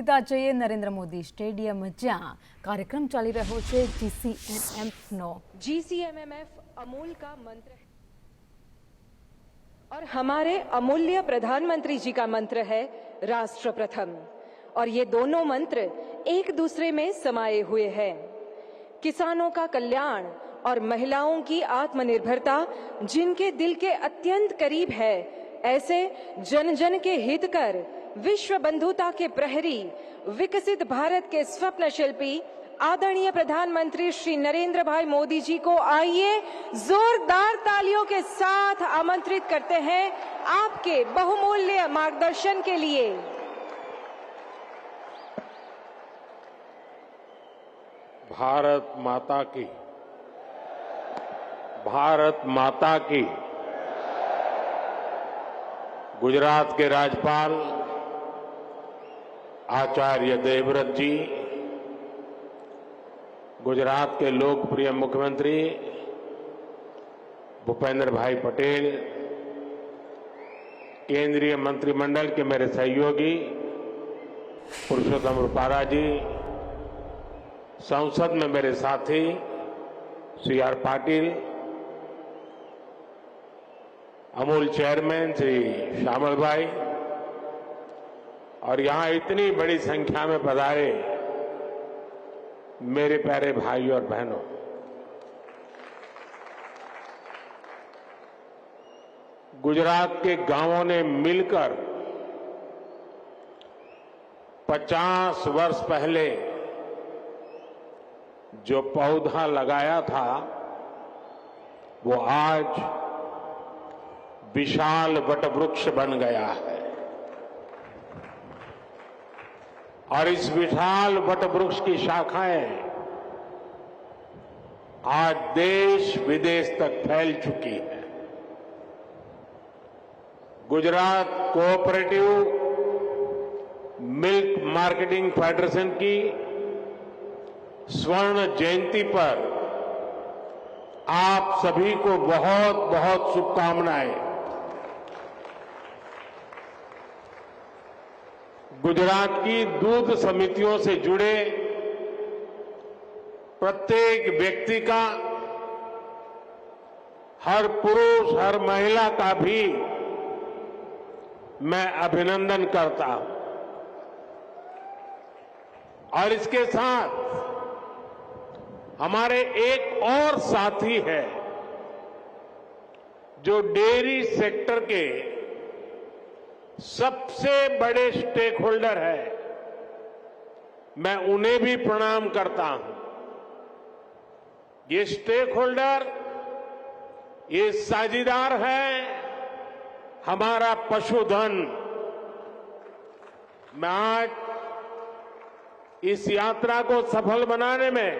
સીધા જઈએ નરેન્દ્ર મોદી સ્ટેડિયમ, જ્યાં કાર્યક્રમ ચાલી રહ્યો છે GCMMF નો। GCMMF अमूल का मंत्र है और हमारे अमूल्य प्रधानमंत्री जी का मंत्र है राष्ट्र प्रथम। और ये दोनों मंत्र एक दूसरे में समाये हुए हैं। किसानों का कल्याण और महिलाओं की आत्मनिर्भरता जिनके दिल के अत्यंत करीब है, ऐसे जन जन के हित कर विश्व बंधुता के प्रहरी, विकसित भारत के स्वप्न शिल्पी आदरणीय प्रधानमंत्री श्री नरेंद्र भाई मोदी जी को आइए जोरदार तालियों के साथ आमंत्रित करते हैं आपके बहुमूल्य मार्गदर्शन के लिए। भारत माता की गुजरात के राज्यपाल आचार्य देवव्रत जी, गुजरात के लोकप्रिय मुख्यमंत्री भूपेंद्र भाई पटेल, केंद्रीय मंत्रिमंडल के मेरे सहयोगी पुरुषोत्तम रूपाला जी, संसद में मेरे साथी CR पाटिल, अमूल चेयरमैन श्री श्यामल भाई और यहां इतनी बड़ी संख्या में पधारे मेरे प्यारे भाई और बहनों, गुजरात के गांवों ने मिलकर 50 वर्ष पहले जो पौधा लगाया था, वो आज विशाल वटवृक्ष बन गया है। और इस विशाल वटवृक्ष की शाखाएं आज देश विदेश तक फैल चुकी है। Gujarat cooperative milk marketing federation की स्वर्ण जयंती पर आप सभी को बहुत बहुत शुभकामनाएं। गुजरात की दूध समितियों से जुड़े प्रत्येक व्यक्ति का, हर पुरुष हर महिला का भी मैं अभिनंदन करता हूं। और इसके साथ हमारे एक और साथी है जो डेयरी सेक्टर के सबसे बड़े स्टेक होल्डर है, मैं उन्हें भी प्रणाम करता हूं। ये स्टेक होल्डर, ये साझीदार है हमारा पशुधन। मैं आज इस यात्रा को सफल बनाने में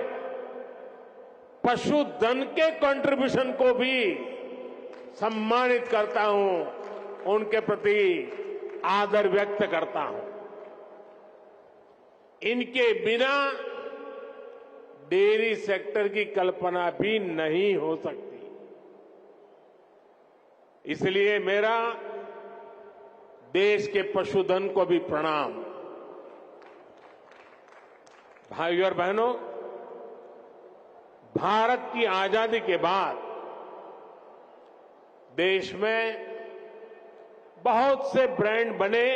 पशुधन के कंट्रीब्यूशन को भी सम्मानित करता हूं, उनके प्रति आदर व्यक्त करता हूं। इनके बिना डेयरी सेक्टर की कल्पना भी नहीं हो सकती। इसलिए मेरा देश के पशुधन को भी प्रणाम। भाइयों और बहनों, भारत की आजादी के बाद देश में बहुत से ब्रांड बने,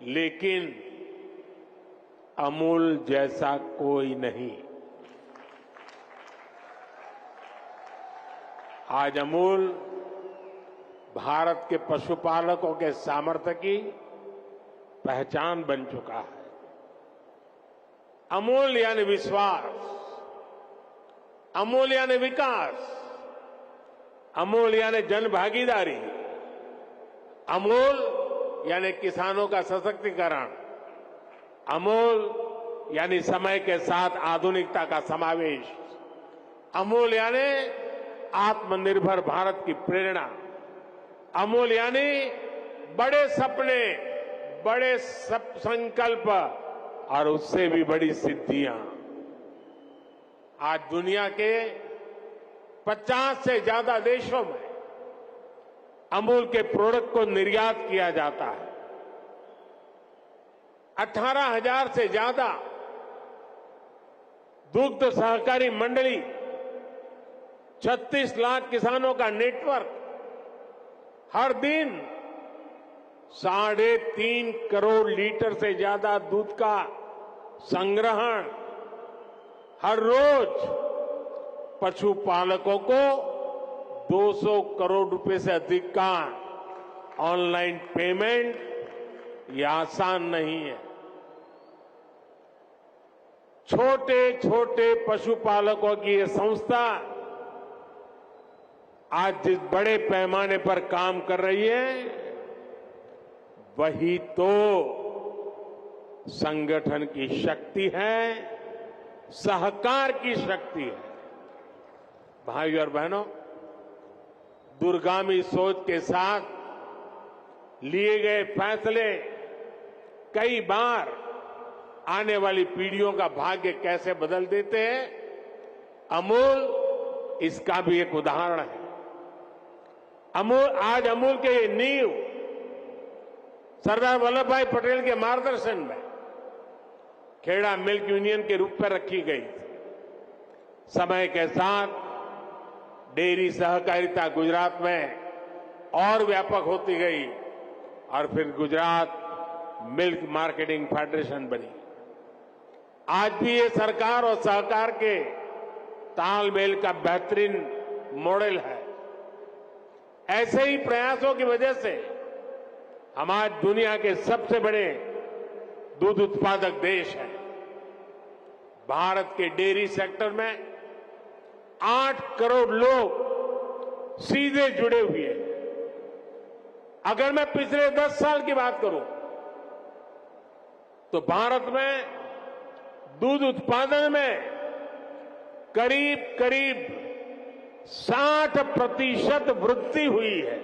लेकिन अमूल जैसा कोई नहीं। आज अमूल भारत के पशुपालकों के सामर्थ्य की पहचान बन चुका है। अमूल यानी विश्वास, अमूल यानी विकास, अमूल यानी जन भागीदारी, अमूल यानी किसानों का सशक्तिकरण, अमूल यानी समय के साथ आधुनिकता का समावेश, अमूल यानी आत्मनिर्भर भारत की प्रेरणा, अमूल यानी बड़े सपने, बड़े संकल्प और उससे भी बड़ी सिद्धियां। आज दुनिया के 50 से ज्यादा देशों में अमूल के प्रोडक्ट को निर्यात किया जाता है। 18,000 से ज्यादा दुग्ध सहकारी मंडली, 36 लाख किसानों का नेटवर्क, हर दिन 3.5 करोड़ लीटर से ज्यादा दूध का संग्रहण, हर रोज पशुपालकों को 200 करोड़ रुपए से अधिक का ऑनलाइन पेमेंट, ये आसान नहीं है। छोटे छोटे पशुपालकों की ये संस्था आज जिस बड़े पैमाने पर काम कर रही है, वही तो संगठन की शक्ति है, सहकार की शक्ति है। भाइयों और बहनों, दूरगामी सोच के साथ लिए गए फैसले कई बार आने वाली पीढ़ियों का भाग्य कैसे बदल देते हैं, अमूल इसका भी एक उदाहरण है। आज अमूल के ये नींव सरदार वल्लभ भाई पटेल के मार्गदर्शन में खेड़ा मिल्क यूनियन के रूप में रखी गई थी। समय के साथ डेयरी सहकारिता गुजरात में और व्यापक होती गई और फिर गुजरात मिल्क मार्केटिंग फेडरेशन बनी। आज भी ये सरकार और सहकार के तालमेल का बेहतरीन मॉडल है। ऐसे ही प्रयासों की वजह से हम आज दुनिया के सबसे बड़े दूध उत्पादक देश हैं। भारत के डेयरी सेक्टर में 8 करोड़ लोग सीधे जुड़े हुए हैं। अगर मैं पिछले 10 साल की बात करूं तो भारत में दूध उत्पादन में करीब करीब 60% वृद्धि हुई है।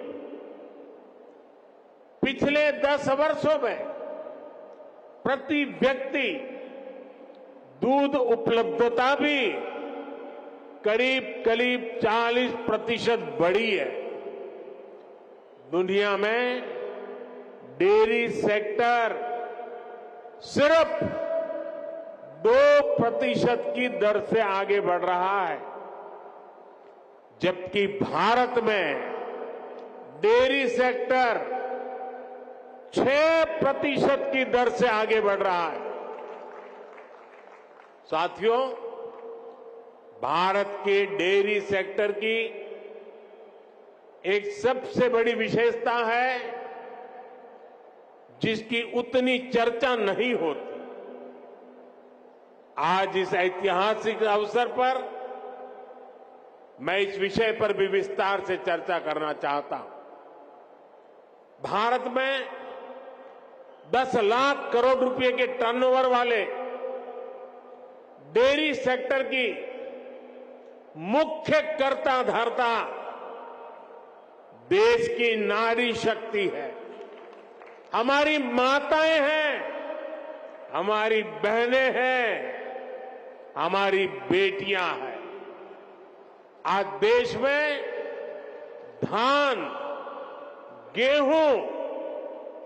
पिछले 10 वर्षों में प्रति व्यक्ति दूध उपलब्धता भी करीब करीब 40% बढ़ी है। दुनिया में डेयरी सेक्टर सिर्फ 2% की दर से आगे बढ़ रहा है, जबकि भारत में डेयरी सेक्टर 6% की दर से आगे बढ़ रहा है। साथियों, भारत के डेयरी सेक्टर की एक सबसे बड़ी विशेषता है जिसकी उतनी चर्चा नहीं होती। आज इस ऐतिहासिक अवसर पर मैं इस विषय पर भी विस्तार से चर्चा करना चाहता हूं। भारत में 10 लाख करोड़ रुपए के टर्नओवर वाले डेयरी सेक्टर की मुख्य कर्ता धर्ता देश की नारी शक्ति है, हमारी माताएं हैं, हमारी बहनें हैं, हमारी बेटियां हैं। आज देश में धान, गेहूं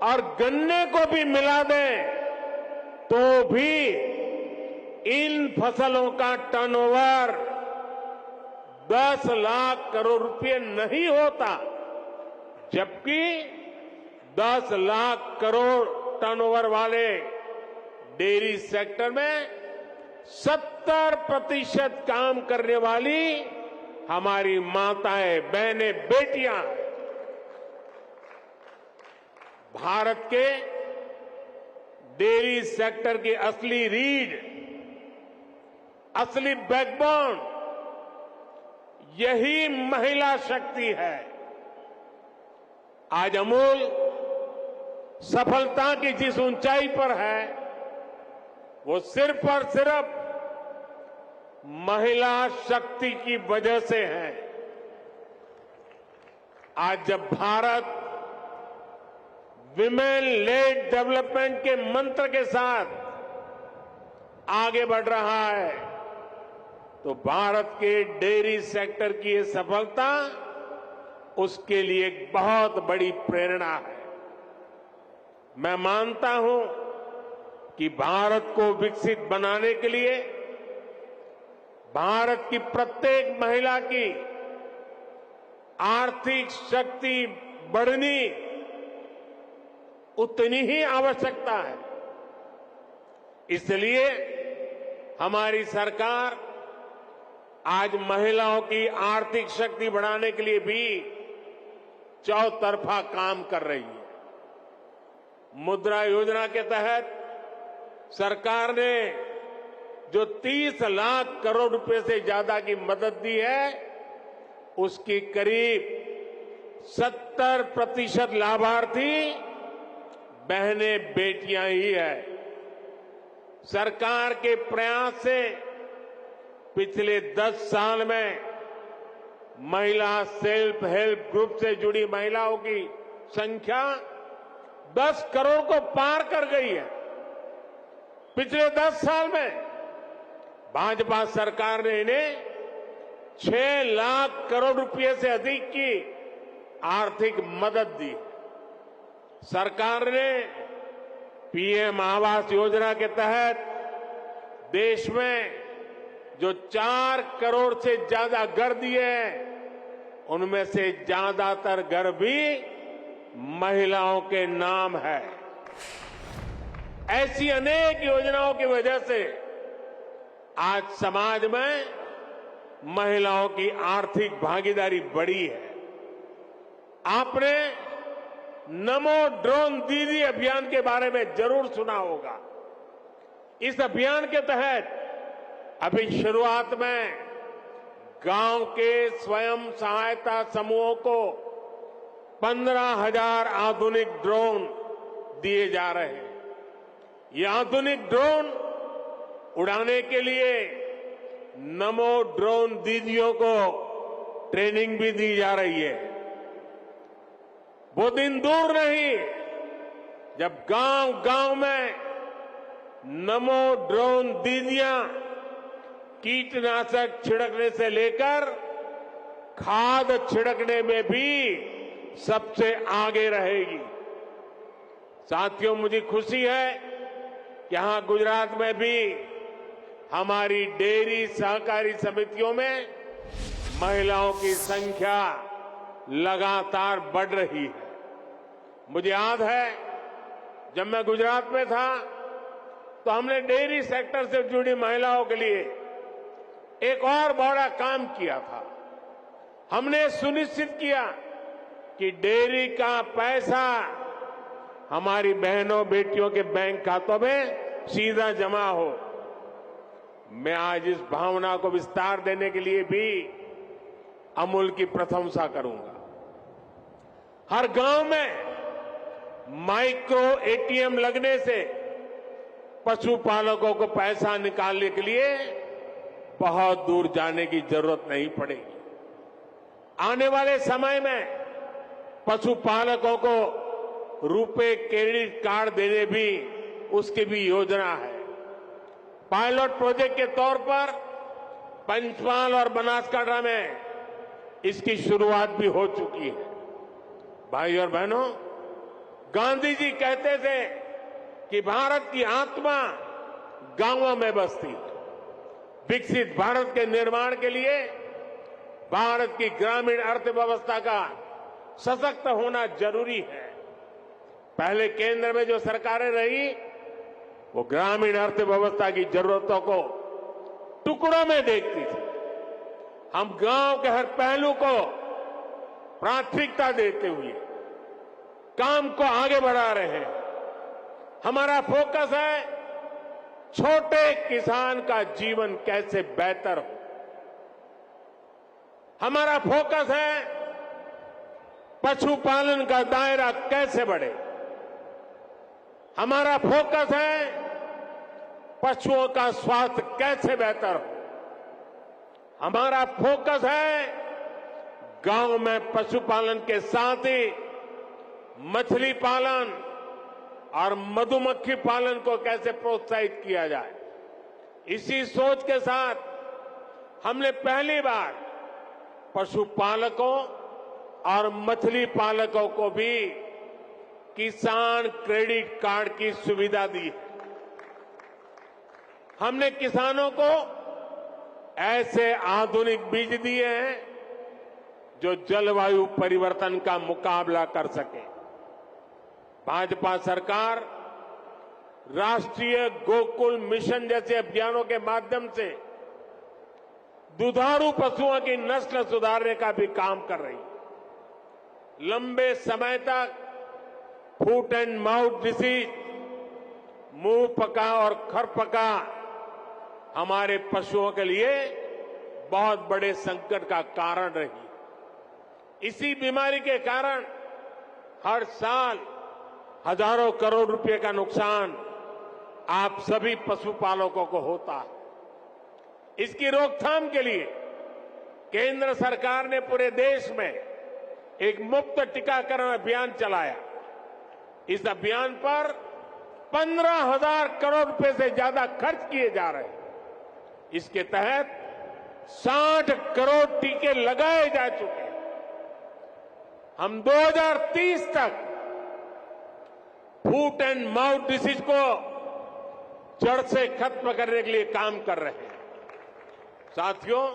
और गन्ने को भी मिला दें तो भी इन फसलों का टर्नओवर 10 लाख करोड़ रुपए नहीं होता, जबकि 10 लाख करोड़ टर्नओवर वाले डेयरी सेक्टर में 70% काम करने वाली हमारी माताएं, बहनें, बेटियां। भारत के डेयरी सेक्टर की असली रीढ़, असली बैकबोन यही महिला शक्ति है। आज अमूल सफलता की जिस ऊंचाई पर है वो सिर्फ और सिर्फ महिला शक्ति की वजह से है। आज जब भारत विमेन लेड डेवलपमेंट के मंत्र के साथ आगे बढ़ रहा है तो भारत के डेयरी सेक्टर की ये सफलता उसके लिए एक बहुत बड़ी प्रेरणा है। मैं मानता हूं कि भारत को विकसित बनाने के लिए भारत की प्रत्येक महिला की आर्थिक शक्ति बढ़नी उतनी ही आवश्यकता है। इसलिए हमारी सरकार आज महिलाओं की आर्थिक शक्ति बढ़ाने के लिए भी चौतरफा काम कर रही है। मुद्रा योजना के तहत सरकार ने जो 30 लाख करोड़ रुपए से ज्यादा की मदद दी है, उसकी करीब 70% लाभार्थी बहनें बेटियां ही है। सरकार के प्रयास से पिछले 10 साल में महिला सेल्फ हेल्प ग्रुप से जुड़ी महिलाओं की संख्या 10 करोड़ को पार कर गई है। पिछले 10 साल में भाजपा सरकार ने इन्हें 6 लाख करोड़ रुपए से अधिक की आर्थिक मदद दी। सरकार ने पीएम आवास योजना के तहत देश में जो 4 करोड़ से ज्यादा घर दिए हैं, उनमें से ज्यादातर घर भी महिलाओं के नाम है। ऐसी अनेक योजनाओं की वजह से आज समाज में महिलाओं की आर्थिक भागीदारी बढ़ी है। आपने नमो ड्रोन दीदी अभियान के बारे में जरूर सुना होगा। इस अभियान के तहत अभी शुरुआत में गांव के स्वयं सहायता समूहों को 15,000 आधुनिक ड्रोन दिए जा रहे हैं। ये आधुनिक ड्रोन उड़ाने के लिए नमो ड्रोन दीदियों को ट्रेनिंग भी दी जा रही है। वो दिन दूर नहीं जब गांव-गांव में नमो ड्रोन दीदियां कीटनाशक छिड़कने से लेकर खाद छिड़कने में भी सबसे आगे रहेगी। साथियों, मुझे खुशी है कि यहां गुजरात में भी हमारी डेयरी सहकारी समितियों में महिलाओं की संख्या लगातार बढ़ रही है। मुझे याद है जब मैं गुजरात में था तो हमने डेयरी सेक्टर से जुड़ी महिलाओं के लिए एक और बड़ा काम किया था। हमने सुनिश्चित किया कि डेयरी का पैसा हमारी बहनों बेटियों के बैंक खातों में सीधा जमा हो। मैं आज इस भावना को विस्तार देने के लिए भी अमूल की प्रशंसा करूंगा। हर गांव में माइक्रो एटीएम लगने से पशुपालकों को पैसा निकालने के लिए बहुत दूर जाने की जरूरत नहीं पड़ेगी। आने वाले समय में पशुपालकों को रुपे क्रेडिट कार्ड देने भी उसकी भी योजना है। पायलट प्रोजेक्ट के तौर पर पंचमहाल और बनासकांठा में इसकी शुरुआत भी हो चुकी है। भाई और बहनों, गांधी जी कहते थे कि भारत की आत्मा गांवों में बसती है। विकसित भारत के निर्माण के लिए भारत की ग्रामीण अर्थव्यवस्था का सशक्त होना जरूरी है। पहले केंद्र में जो सरकारें रही वो ग्रामीण अर्थव्यवस्था की जरूरतों को टुकड़ों में देखती थी। हम गांव के हर पहलू को प्राथमिकता देते हुए काम को आगे बढ़ा रहे हैं। हमारा फोकस है छोटे किसान का जीवन कैसे बेहतर हो। हमारा फोकस है पशुपालन का दायरा कैसे बढ़े। हमारा फोकस है पशुओं का स्वास्थ्य कैसे बेहतर हो। हमारा फोकस है गांव में पशुपालन के साथ ही मछली पालन और मधुमक्खी पालन को कैसे प्रोत्साहित किया जाए। इसी सोच के साथ हमने पहली बार पशुपालकों और मछली पालकों को भी किसान क्रेडिट कार्ड की सुविधा दी है। हमने किसानों को ऐसे आधुनिक बीज दिए हैं जो जलवायु परिवर्तन का मुकाबला कर सके। भाजपा सरकार राष्ट्रीय गोकुल मिशन जैसे अभियानों के माध्यम से दुधारू पशुओं की नस्ल सुधारने का भी काम कर रही है। लंबे समय तक फुट एंड माउथ डिसीज, मुंह पका और खर पका हमारे पशुओं के लिए बहुत बड़े संकट का कारण रही। इसी बीमारी के कारण हर साल हजारों करोड़ रुपए का नुकसान आप सभी पशुपालकों को होता है। इसकी रोकथाम के लिए केंद्र सरकार ने पूरे देश में एक मुफ्त टीकाकरण अभियान चलाया। इस अभियान पर 15,000 करोड़ रुपए से ज्यादा खर्च किए जा रहे हैं। इसके तहत 60 करोड़ टीके लगाए जा चुके हैं। हम 2030 तक फुट एंड माउथ डिसीज को जड़ से खत्म करने के लिए काम कर रहे हैं। साथियों,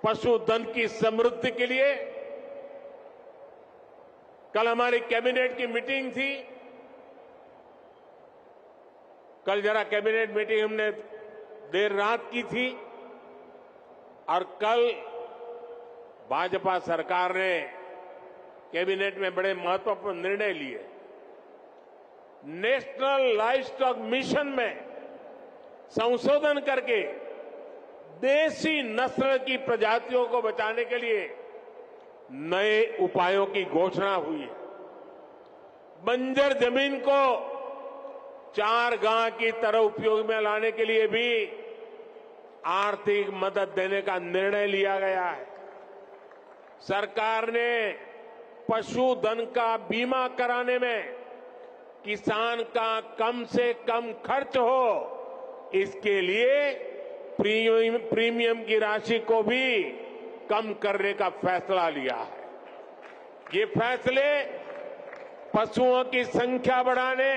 पशुधन की समृद्धि के लिए कल हमारी कैबिनेट की मीटिंग थी। कल जरा कैबिनेट मीटिंग हमने देर रात की थी और कल भाजपा सरकार ने कैबिनेट में बड़े महत्वपूर्ण निर्णय लिए। नेशनल लाइवस्टॉक मिशन में संशोधन करके देसी नस्ल की प्रजातियों को बचाने के लिए नए उपायों की घोषणा हुई है। बंजर जमीन को चारगांव की तरह उपयोग में लाने के लिए भी आर्थिक मदद देने का निर्णय लिया गया है। सरकार ने पशुधन का बीमा कराने में किसान का कम से कम खर्च हो, इसके लिए प्रीमियम की राशि को भी कम करने का फैसला लिया है। ये फैसले पशुओं की संख्या बढ़ाने,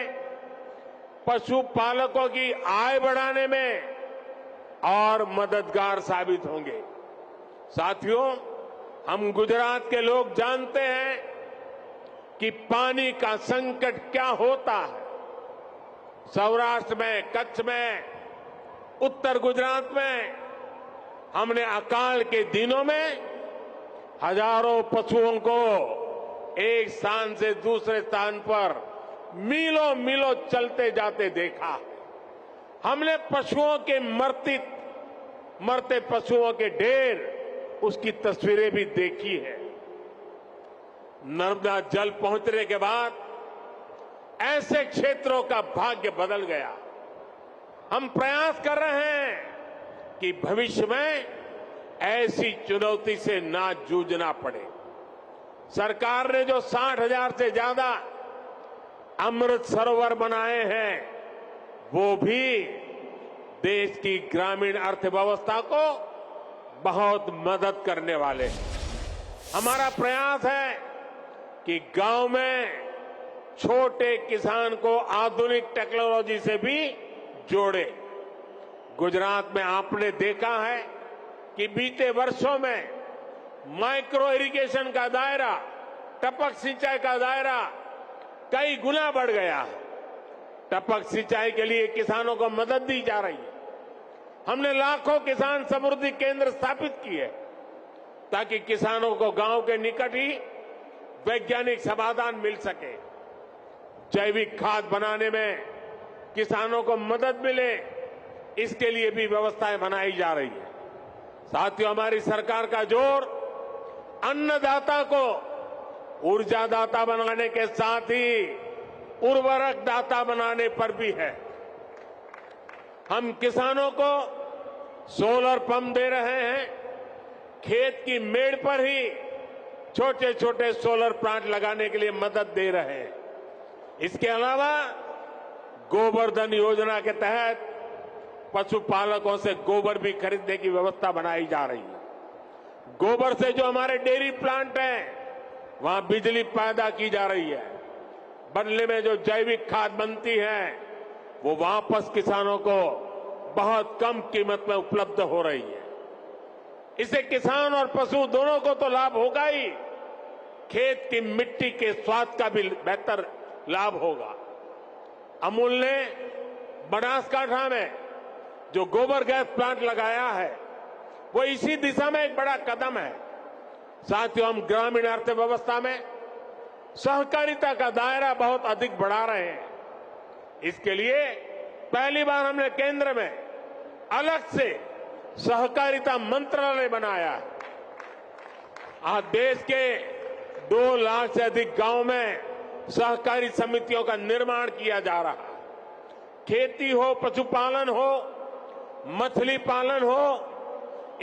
पशुपालकों की आय बढ़ाने में और मददगार साबित होंगे। साथियों, हम गुजरात के लोग जानते हैं कि पानी का संकट क्या होता है। सौराष्ट्र में, कच्छ में, उत्तर गुजरात में हमने अकाल के दिनों में हजारों पशुओं को एक स्थान से दूसरे स्थान पर मीलों मीलों चलते जाते देखा। हमने पशुओं के मरते पशुओं के ढेर, उसकी तस्वीरें भी देखी है। नर्मदा जल पहुंचने के बाद ऐसे क्षेत्रों का भाग्य बदल गया। हम प्रयास कर रहे हैं कि भविष्य में ऐसी चुनौती से ना जूझना पड़े। सरकार ने जो 60,000 से ज्यादा अमृत सरोवर बनाए हैं, वो भी देश की ग्रामीण अर्थव्यवस्था को बहुत मदद करने वाले हैं। हमारा प्रयास है कि गांव में छोटे किसान को आधुनिक टेक्नोलॉजी से भी जोड़े। गुजरात में आपने देखा है कि बीते वर्षों में माइक्रो इरिगेशन का दायरा, टपक सिंचाई का दायरा कई गुना बढ़ गया है। टपक सिंचाई के लिए किसानों को मदद दी जा रही है। हमने लाखों किसान समृद्धि केंद्र स्थापित किए ताकि किसानों को गांव के निकट ही वैज्ञानिक समाधान मिल सके। जैविक खाद बनाने में किसानों को मदद मिले, इसके लिए भी व्यवस्थाएं बनाई जा रही है। साथियों, हमारी सरकार का जोर अन्नदाता को ऊर्जादाता बनाने के साथ ही उर्वरक दाता बनाने पर भी है। हम किसानों को सोलर पंप दे रहे हैं। खेत की मेड़ पर ही छोटे छोटे सोलर प्लांट लगाने के लिए मदद दे रहे हैं। इसके अलावा गोवर्धन योजना के तहत पशुपालकों से गोबर भी खरीदने की व्यवस्था बनाई जा रही है। गोबर से जो हमारे डेयरी प्लांट हैं, वहां बिजली पैदा की जा रही है। बदले में जो जैविक खाद बनती है, वो वापस किसानों को बहुत कम कीमत में उपलब्ध हो रही है। इससे किसान और पशु दोनों को तो लाभ होगा ही, खेत की मिट्टी के स्वाद का भी बेहतर लाभ होगा। अमूल ने बनासकांठा में जो गोबर गैस प्लांट लगाया है वो इसी दिशा में एक बड़ा कदम है। साथियों, हम ग्रामीण अर्थव्यवस्था में सहकारिता का दायरा बहुत अधिक बढ़ा रहे हैं। इसके लिए पहली बार हमने केंद्र में अलग से सहकारिता मंत्रालय बनाया है। आज देश के 2 लाख से अधिक गांव में सहकारी समितियों का निर्माण किया जा रहा है। खेती हो, पशुपालन हो, मछली पालन हो,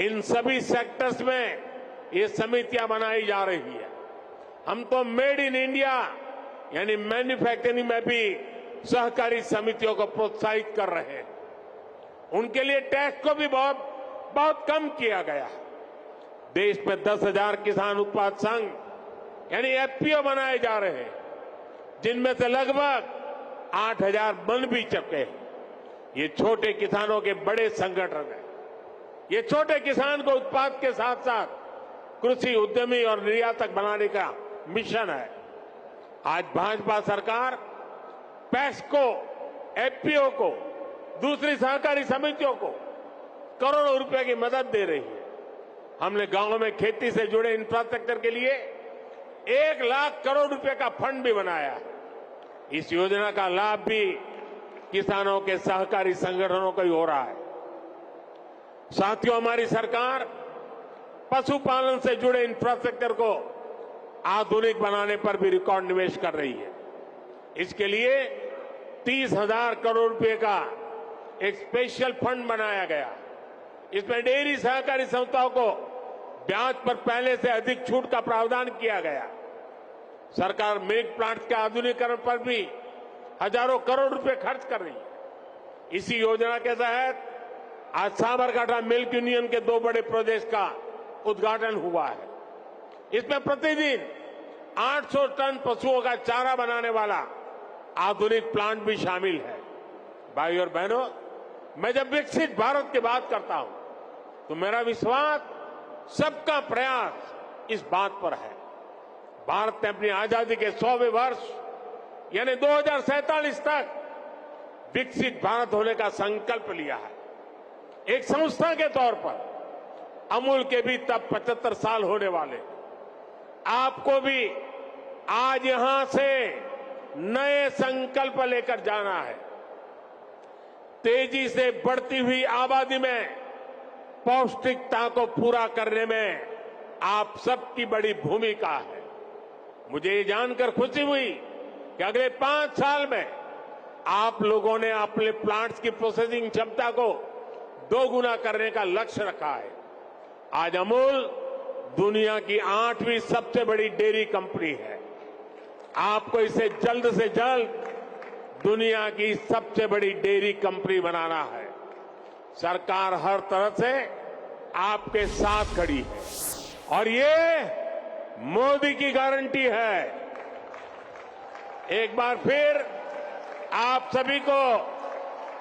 इन सभी सेक्टर्स में ये समितियां बनाई जा रही है। हम तो मेड इन इंडिया यानी मैन्युफैक्चरिंग में भी सहकारी समितियों को प्रोत्साहित कर रहे हैं। उनके लिए टैक्स को भी बहुत कम किया गया है। देश में 10,000 किसान उत्पाद संघ यानी एफपीओ बनाए जा रहे हैं, जिनमें से लगभग 8,000 बन भी चुके हैं। ये छोटे किसानों के बड़े संगठन हैं। ये छोटे किसान को उत्पाद के साथ साथ कृषि उद्यमी और निर्यातक बनाने का मिशन है। आज भाजपा सरकार पैक्स को, एफपीओ को, दूसरी सहकारी समितियों को करोड़ों रुपए की मदद दे रही है। हमने गांवों में खेती से जुड़े इंफ्रास्ट्रक्चर के लिए 1 लाख करोड़ रुपए का फंड भी बनाया है। इस योजना का लाभ भी किसानों के सहकारी संगठनों को ही हो रहा है। साथियों, हमारी सरकार पशुपालन से जुड़े इंफ्रास्ट्रक्चर को आधुनिक बनाने पर भी रिकॉर्ड निवेश कर रही है। इसके लिए 30,000 करोड़ रुपए का एक स्पेशल फंड बनाया गया। इसमें डेयरी सहकारी संस्थाओं को ब्याज पर पहले से अधिक छूट का प्रावधान किया गया। सरकार मिल्क प्लांट के आधुनिकीकरण पर भी हजारों करोड़ रुपए खर्च कर रही है। इसी योजना के तहत आज साबरकांठा मिल्क यूनियन के 2 बड़े प्रोजेक्ट का उद्घाटन हुआ है। इसमें प्रतिदिन 800 टन पशुओं का चारा बनाने वाला आधुनिक प्लांट भी शामिल है। भाइयों और बहनों, मैं जब विकसित भारत की बात करता हूं तो मेरा विश्वास, सबका प्रयास इस बात पर है। भारत ने अपनी आजादी के 100वें वर्ष यानी 2047 तक विकसित भारत होने का संकल्प लिया है। एक संस्था के तौर पर अमूल के भी तब 75 साल होने वाले। आपको भी आज यहां से नए संकल्प लेकर जाना है। तेजी से बढ़ती हुई आबादी में पौष्टिकता को पूरा करने में आप सबकी बड़ी भूमिका है। मुझे ये जानकर खुशी हुई कि अगले 5 साल में आप लोगों ने अपने प्लांट्स की प्रोसेसिंग क्षमता को 2 गुना करने का लक्ष्य रखा है। आज अमूल दुनिया की 8वीं सबसे बड़ी डेयरी कंपनी है। आपको इसे जल्द से जल्द दुनिया की सबसे बड़ी डेयरी कंपनी बनाना है। सरकार हर तरह से आपके साथ खड़ी है और ये मोदी की गारंटी है। एक बार फिर आप सभी को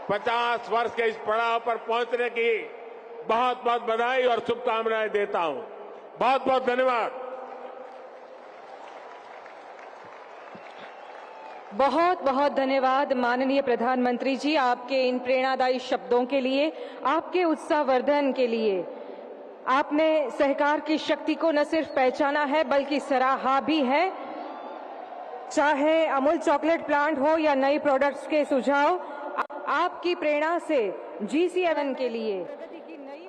50 वर्ष के इस पड़ाव पर पहुंचने की बहुत बहुत बधाई और शुभकामनाएं देता हूं। बहुत बहुत धन्यवाद। बहुत बहुत धन्यवाद माननीय प्रधानमंत्री जी, आपके इन प्रेरणादायी शब्दों के लिए, आपके उत्साहवर्धन के लिए। आपने सहकार की शक्ति को न सिर्फ पहचाना है बल्कि सराहा भी है। चाहे अमूल चॉकलेट प्लांट हो या नई प्रोडक्ट्स के सुझाव, आपकी प्रेरणा से GC7 के लिए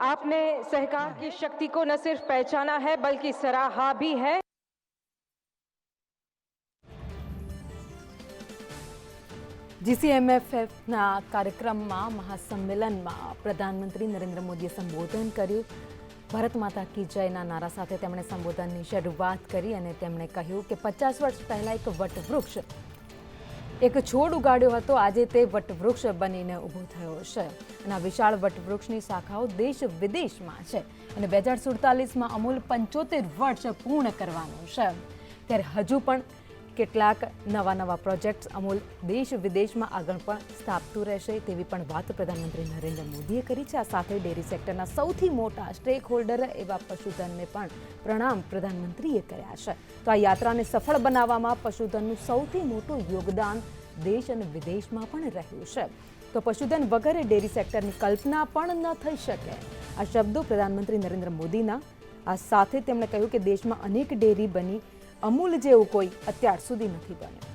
आपने सहकार की शक्ति को न सिर्फ पहचाना है बल्कि सराहा भी है। GCMFના કાર્યક્રમમાં મહાસંમેલનમાં પ્રધાનમંત્રી નરેન્દ્ર મોદીએ સંબોધન કર્યું। ભારત માતા કી જયના નારા સાથે તેમણે સંબોધનની શરૂઆત કરી અને તેમણે કહ્યું કે 50 વર્ષ પહેલા એક વટવૃક્ષ, એક છોડ ઉગાડ્યો હતો, આજે તે વટવૃક્ષ બનીને ઊભો થયો છે અને આ વિશાળ વટવૃક્ષની શાખાઓ દેશ વિદેશમાં છે અને 2047માં અમૂલ 75 વર્ષ પૂર્ણ કરવાનું છે। ત્યારે હજુ પણ કેટલાક નવા પ્રોજેક્ટ્સ અમૂલ દેશ વિદેશમાં આગળ પણ સ્થાપતું રહેશે તેવી પણ વાત પ્રધાનમંત્રી નરેન્દ્ર મોદીએ કરી છે. આ સાથે ડેરી સેક્ટરના સૌથી મોટા સ્ટેક હોલ્ડર એવા પશુધનને પણ પ્રણામ પ્રધાનમંત્રીએ કર્યા છે. તો આ યાત્રાને સફળ બનાવવામાં પશુધનનું સૌથી મોટું યોગદાન દેશ અને વિદેશમાં પણ રહ્યું છે. તો પશુધન વગર ડેરી સેક્ટરની કલ્પના પણ ન થઈ શકે. આ શબ્દો પ્રધાનમંત્રી નરેન્દ્ર મોદીના. આ સાથે તેમણે કહ્યું કે દેશમાં અનેક ડેરી બની અમૂલ જેવું કોઈ અત્યાર સુધી નથી બન્યું.